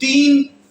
3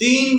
3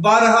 12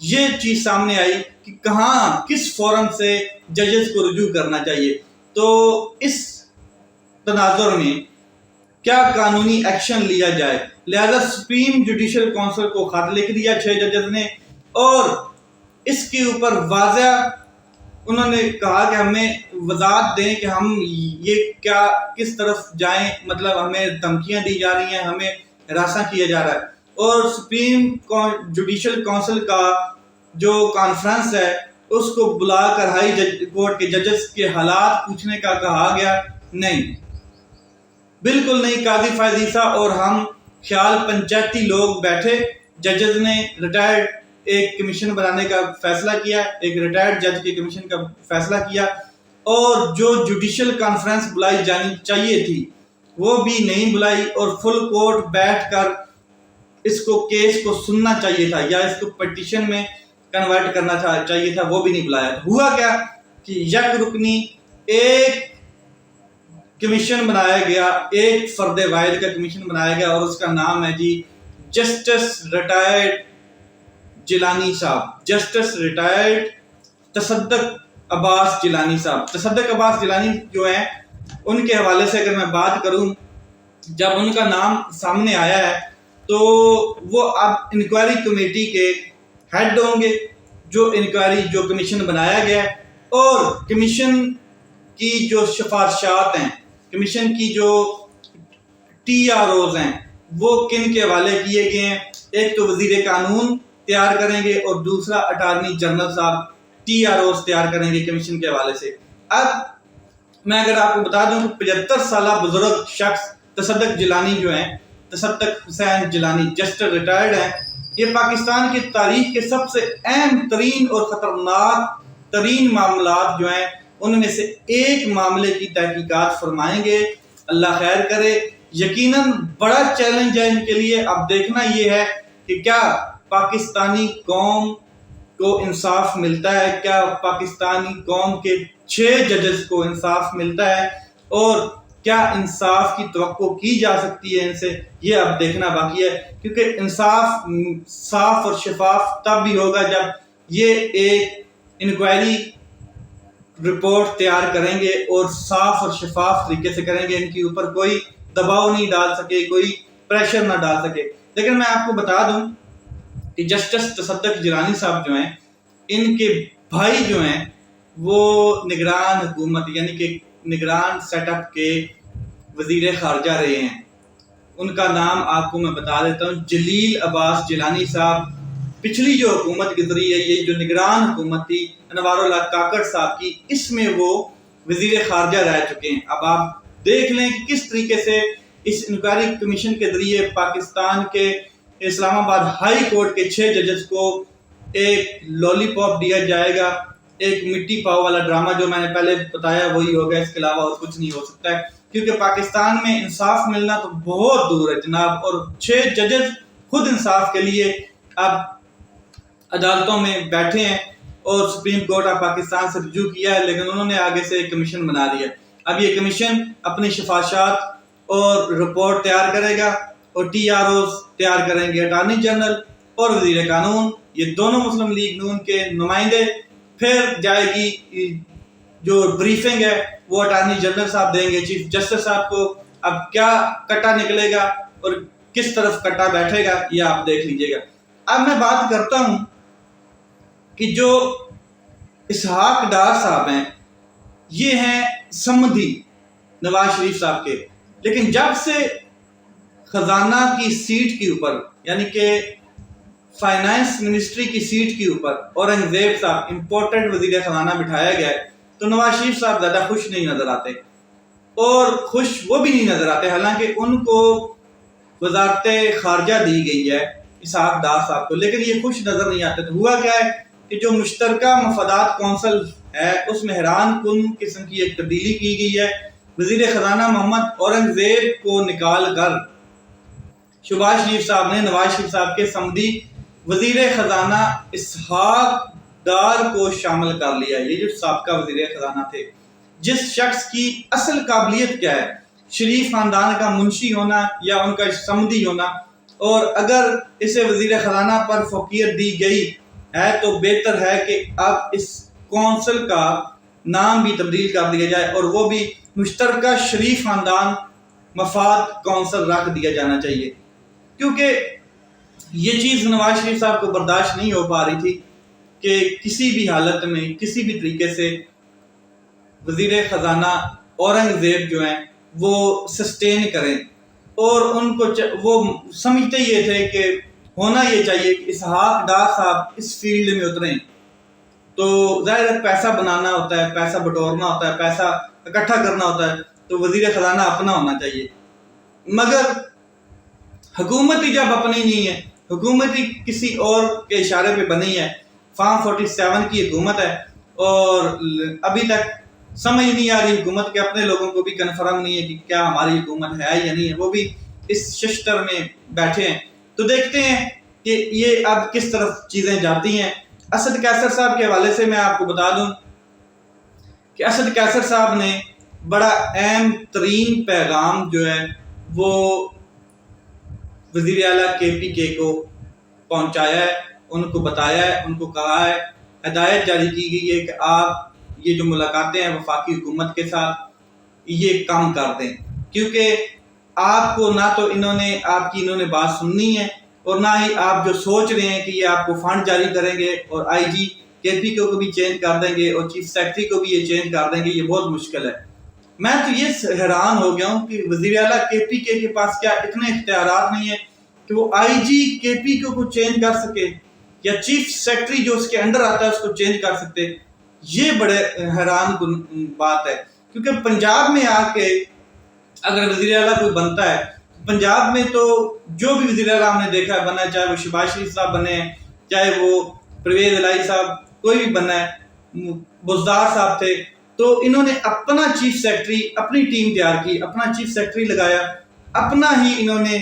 یہ چیز سامنے آئی کہ کہاں کس فورم سے ججز کو رجوع کرنا چاہیے. تو اس تناظر میں کیا قانونی ایکشن لیا جائے. لہذا سپریم جوڈیشل کونسل کو خط لکھ دیا 6 ججز نے، اور اس کے اوپر واضح انہوں نے کہا کہ ہمیں وضاحت دیں کہ ہم یہ کیا کس طرف جائیں، مطلب ہمیں دھمکیاں دی جا رہی ہیں، ہمیں ہراساں کیا جا رہا ہے. اور سپریم جوڈیشل کونسل کا جو کانفرنس ہے اس کو بلا کر ہائی کورٹ کے ججز کے حالات پوچھنے کا کہا گیا. نہیں، بالکل نہیں. قاضی فائز عیسیٰ اور ہم خیال پنچایتی لوگ بیٹھے، ججز نے ریٹائرڈ ایک کمیشن بنانے کا فیصلہ کیا، ایک ریٹائرڈ جج کے کمیشن کا فیصلہ کیا، اور جو جوڈیشل کانفرنس بلائی جانی چاہیے تھی وہ بھی نہیں بلائی، اور فل کورٹ بیٹھ کر اس کو کیس کو سننا چاہیے تھا یا اس کو پٹیشن میں کنورٹ کرنا چاہیے تھا، وہ بھی نہیں بلایا. ہوا کیا کہ یک رکنی ایک کمیشن بنایا گیا، ایک فرد واحد کا کمیشن بنایا گیا، اور اس کا نام ہے جی جسٹس ریٹائرڈ جیلانی صاحب، جسٹس ریٹائرڈ تصدق عباس جیلانی صاحب. تصدق عباس جیلانی جو ہیں ان کے حوالے سے اگر میں بات کروں، جب ان کا نام سامنے آیا ہے تو وہ اب انکوائری کمیٹی کے ہیڈ ہوں گے، جو انکوائری جو کمیشن بنایا گیا ہے، اور کمیشن کی جو سفارشات ہیں، کمیشن کی جو ٹی آر اوز ہیں، وہ کن کے حوالے کیے گئے ہیں. ایک تو وزیر قانون تیار کریں گے، اور دوسرا اٹارنی جنرل صاحب ٹی آر اوز تیار کریں گے کمیشن کے حوالے سے. اب میں اگر آپ کو بتا دوں کہ 75 سالہ بزرگ شخص تصدق جیلانی جو ہیں، تصدق حسین جیلانی جسٹس ریٹائرڈ ہیں، یہ پاکستان کی تاریخ کے سب سے اہم ترین اور خطرناک ترین معاملات جو ہیں ان میں سے ایک معاملے کی تحقیقات فرمائیں گے. اللہ خیر کرے. یقیناً بڑا چیلنج ہے ان کے لیے. اب دیکھنا یہ ہے کہ کیا پاکستانی قوم کو انصاف ملتا ہے، کیا پاکستانی قوم کے 6 ججز کو انصاف ملتا ہے، اور کیا انصاف کی توقع کی جا سکتی ہے ان سے، یہ اب دیکھنا باقی ہے. کیونکہ انصاف صاف اور شفاف تب بھی ہوگا جب یہ ایک انکوائری رپورٹ تیار کریں گے اور صاف اور شفاف طریقے سے کریں گے، ان کے اوپر کوئی دباؤ نہیں ڈال سکے، کوئی پریشر نہ ڈال سکے. لیکن میں آپ کو بتا دوں کہ جسٹس تصدق جیلانی صاحب جو ہیں، ان کے بھائی جو ہیں وہ نگران حکومت یعنی کہ نگران سیٹ اپ کے وزیر خارجہ رہے ہیں. ان کا نام آپ کو میں بتا دیتا ہوں، جلیل عباس جیلانی صاحب. پچھلی جو حکومت گزری ہے، یہ جو نگران حکومت تھی انوار اللہ کاکڑ صاحب کی، اس میں وہ وزیر خارجہ رہ چکے ہیں. اب آپ دیکھ لیں کہ کس طریقے سے اس انکوائری کمیشن کے ذریعے پاکستان کے اسلام آباد ہائی کورٹ کے 6 ججز کو ایک لولی پاپ دیا جائے گا، ایک مٹی پاؤ والا ڈرامہ جو میں نے پہلے بتایا وہی ہوگا، اس کے علاوہ اور کچھ نہیں ہو سکتا ہے. کیونکہ پاکستان میں انصاف ملنا تو بہت دور ہے جناب، اور 6 ججز خود انصاف کے لیے اب عدالتوں میں بیٹھے ہیں، اور سپریم کورٹ آف پاکستان سے رجوع کیا ہے، لیکن انہوں نے آگے سے ایک کمیشن بنا دیا. اب یہ کمیشن اپنی سفارشات اور رپورٹ تیار کرے گا، اور ٹی آر اوز تیار کریں گے اٹارنی جنرل اور وزیر قانون، یہ دونوں مسلم لیگ نون کے نمائندے. پھر جائے گی جو بریفنگ ہے وہ اٹارنی جنرل صاحب دیں گے چیف جسٹس صاحب کو. اب کیا کٹا نکلے گا اور کس طرف کٹا بیٹھے گا یہ آپ دیکھ لیجئے گا. اب میں بات کرتا ہوں کہ جو اسحاق ڈار صاحب ہیں، یہ ہیں سمدھی نواز شریف صاحب کے، لیکن جب سے خزانہ کی سیٹ کے اوپر یعنی کہ فائنانس منسٹری کی سیٹ کے اوپر اورنگزیب صاحب امپورٹنٹ وزیر خزانہ بٹھایا گیا ہے، تو نواز شریف صاحب زیادہ خوش نہیں نظر آتے، اور خوش وہ بھی نہیں نظر آتے حالانکہ ان کو وزارت خارجہ دی گئی ہے اسحاق ڈار صاحب کو، لیکن یہ خوش نظر نہیں آتے. تو ہوا کیا ہے کہ جو مشترکہ مفادات کونسل ہے اس میں حیران کن قسم کی ایک تبدیلی کی گئی ہے. وزیر خزانہ محمد اورنگزیب کو نکال کر شہباز شریف صاحب نے نواز شریف صاحب کے سمدھی وزیر خزانہ اسحاق ڈار کو شامل کر لیا. یہ جو سابقہ وزیر خزانہ تھے، جس شخص کی اصل قابلیت کیا ہے، شریف خاندان کا منشی ہونا یا ان کا سمدھی ہونا، اور اگر اسے وزیر خزانہ پر فوقیت دی گئی ہے تو بہتر ہے کہ اب اس کونسل کا نام بھی تبدیل کر دیا جائے اور وہ بھی مشترکہ شریف خاندان مفاد کونسل رکھ دیا جانا چاہیے، کیونکہ یہ چیز نواز شریف صاحب کو برداشت نہیں ہو پا رہی تھی کہ کسی بھی حالت میں کسی بھی طریقے سے وزیر خزانہ اورنگزیب جو ہیں وہ سسٹین کریں، اور ان کو وہ سمجھتے یہ تھے کہ ہونا یہ چاہیے کہ اسحاق ڈار صاحب اس فیلڈ میں اتریں، تو ظاہر ہے پیسہ بنانا ہوتا ہے، پیسہ بٹورنا ہوتا ہے، پیسہ اکٹھا کرنا ہوتا ہے، تو وزیر خزانہ اپنا ہونا چاہیے، مگر حکومت ہی جب اپنی نہیں ہے، حکومت ہی کسی اور کے اشارے پہ بنی ہے، فارم 47 کی حکومت ہے، اور ابھی تک سمجھ نہیں آ رہی حکومت کے اپنے لوگوں کو بھی کنفرم نہیں ہے کہ کیا ہماری حکومت ہے یا نہیں ہے، وہ بھی اس ششتر میں بیٹھے ہیں، تو دیکھتے ہیں کہ یہ اب کس طرف چیزیں جاتی ہیں۔ اسد قیصر صاحب کے حوالے سے میں آپ کو بتا دوں کہ اسد قیصر صاحب نے بڑا اہم ترین پیغام جو ہے وہ وزیر اعلیٰ KPK کو پہنچایا ہے، ان کو بتایا ہے، ان کو کہا ہے، ہدایت جاری کی گئی ہے کہ آپ یہ جو ملاقاتیں ہیں وفاقی حکومت کے ساتھ یہ کم کر دیں، کیونکہ آپ کو نہ تو انہوں نے بات سننی ہے، اور نہ ہی آپ جو سوچ رہے ہیں کہ یہ آپ کو فنڈ جاری کریں گے اور IG KPK کو بھی چینج کر دیں گے اور چیف سیکرٹری کو بھی یہ چینج کر دیں گے، یہ بہت مشکل ہے۔ میں تو یہ حیران ہو گیا ہوں کہ وزیر اعلیٰ KPK کے پاس کیا اتنے اختیارات نہیں ہیں کہ وہ IG KPK کو چینج کر سکے یا چیف سیکرٹری جو اس کے انڈر آتا ہے اس کو چینج کر سکتے۔ یہ بڑے حیران کن بات ہے، کیونکہ پنجاب میں آ کے اگر وزیر اعلیٰ کوئی بنتا ہے، پنجاب میں تو جو بھی وزیر اعلیٰ ہم نے دیکھا ہے بنا ہے، چاہے وہ شہباز شریف صاحب بنے ہیں، چاہے وہ پرویز الہی صاحب کوئی بھی بنا ہے، بزدار صاحب تھے، تو انہوں نے اپنا چیف سیکرٹری، اپنی ٹیم تیار کی، اپنا چیف سیکرٹری لگایا، اپنا ہی انہوں نے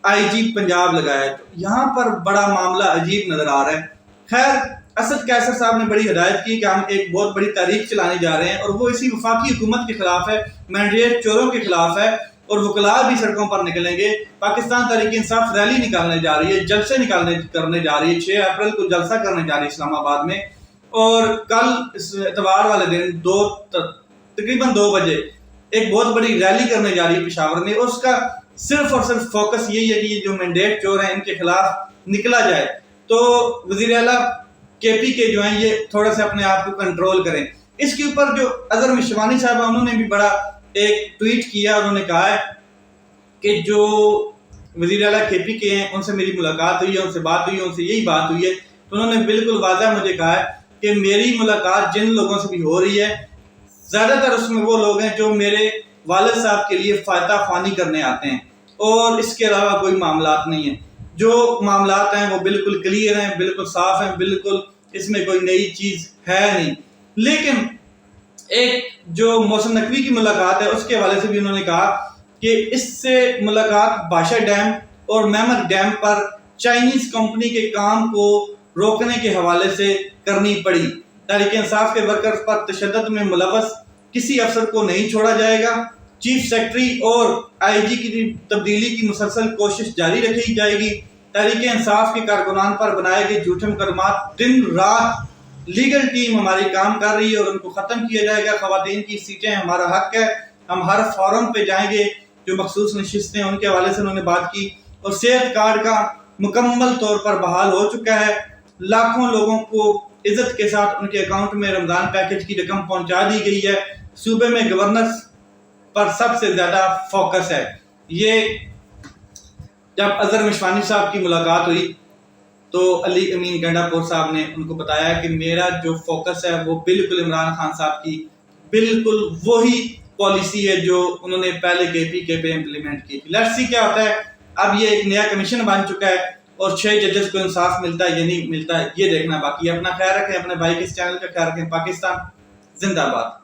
IG پنجاب لگایا، تو یہاں پر بڑا معاملہ عجیب نظر آ رہا ہے۔ خیر، اسد قیصر صاحب نے بڑی ہدایت کی کہ ہم ایک بہت بڑی تحریک چلانے جا رہے ہیں، اور وہ اسی وفاقی حکومت کے خلاف ہے، مینڈیٹ چوروں کے خلاف ہے، اور وکلاء بھی سڑکوں پر نکلیں گے۔ پاکستان تحریک انصاف ریلی نکالنے جا رہی ہے، جلسے کرنے جا رہی ہے، 6 اپریل کو جلسہ کرنے جا رہی ہے اسلام آباد میں، اور کل اس اتوار والے دن تقریباً 2 بجے ایک بہت بڑی ریلی کرنے جا رہی ہے پشاور میں، اور اس کا صرف اور صرف فوکس یہی ہے کہ یہ جو مینڈیٹ چور ہیں ان کے خلاف نکلا جائے، تو وزیر اعلیٰ KPK جو ہیں یہ تھوڑا سا اپنے آپ کو کنٹرول کریں۔ اس کے اوپر جو اظہر مشوانی صاحب انہوں نے بھی بڑا ایک ٹویٹ کیا، انہوں نے کہا ہے کہ جو وزیر اعلیٰ KPK ہیں ان سے میری ملاقات ہوئی ہے، ان سے بات ہوئی ہے، ان سے یہی بات ہوئی ہے، تو انہوں نے بالکل واضح مجھے کہا ہے کہ میری ملاقات جن لوگوں سے بھی ہو رہی ہے زیادہ تر اس میں وہ لوگ ہیں جو میرے والد صاحب کے لیے فائدہ خوانی کرنے آتے ہیں، اور اس کے علاوہ کوئی معاملات نہیں ہیں، جو معاملات ہیں وہ بالکل کلیئر ہیں، بالکل صاف ہیں، بالکل اس میں کوئی نئی چیز ہے نہیں۔ لیکن ایک جو محسن نقوی کی ملاقات ہے اس کے حوالے سے بھی انہوں نے کہا کہ اس سے ملاقات بادشاہ ڈیم اور میمر ڈیم پر چائنیز کمپنی کے کام کو روکنے کے حوالے سے کرنی پڑی، تحریک انصاف کے ورکرز پر تشدد میں ملوث کسی افسر کو نہیں چھوڑا جائے گا، چیف سیکرٹری اور IG کی تبدیلی کی مسلسل کوشش جاری رکھی جائے گی، تحریک انصاف کے کارکنان پر بنائے گئے جھوٹے مقدمات دن رات لیگل ٹیم ہماری کام کر رہی ہے اور ان کو ختم کیا جائے گا، خواتین کی سیٹیں ہمارا حق ہے، ہم ہر فورم پہ جائیں گے، جو مخصوص نشستیں ان کے حوالے سے انہوں نے بات کی، اور صحت کارڈ کا مکمل طور پر بحال ہو چکا ہے، لاکھوں لوگوں کو عزت کے ساتھ ان کے اکاؤنٹ میں رمضان پیکج کی رقم پہنچا دی گئی ہے، صوبے میں گورننس پر سب سے زیادہ فوکس ہے۔ یہ جب اظہر مشوانی صاحب کی ملاقات ہوئی تو علی امین گنڈا پور صاحب نے ان کو بتایا کہ میرا جو فوکس ہے وہ بالکل عمران خان صاحب کی بالکل وہی پالیسی ہے جو انہوں نے پہلے KPK پہ امپلیمنٹ کی تھی۔ لیٹس سی کیا ہوتا ہے، اب یہ ایک نیا کمیشن بن چکا ہے اور 6 ججز کو انصاف ملتا ہے یا نہیں ملتا ہے یہ دیکھنا باقی ہے۔ اپنا خیال رکھیں، اپنے بھائی کے اس چینل کا خیال رکھیں۔ پاکستان زندہ باد۔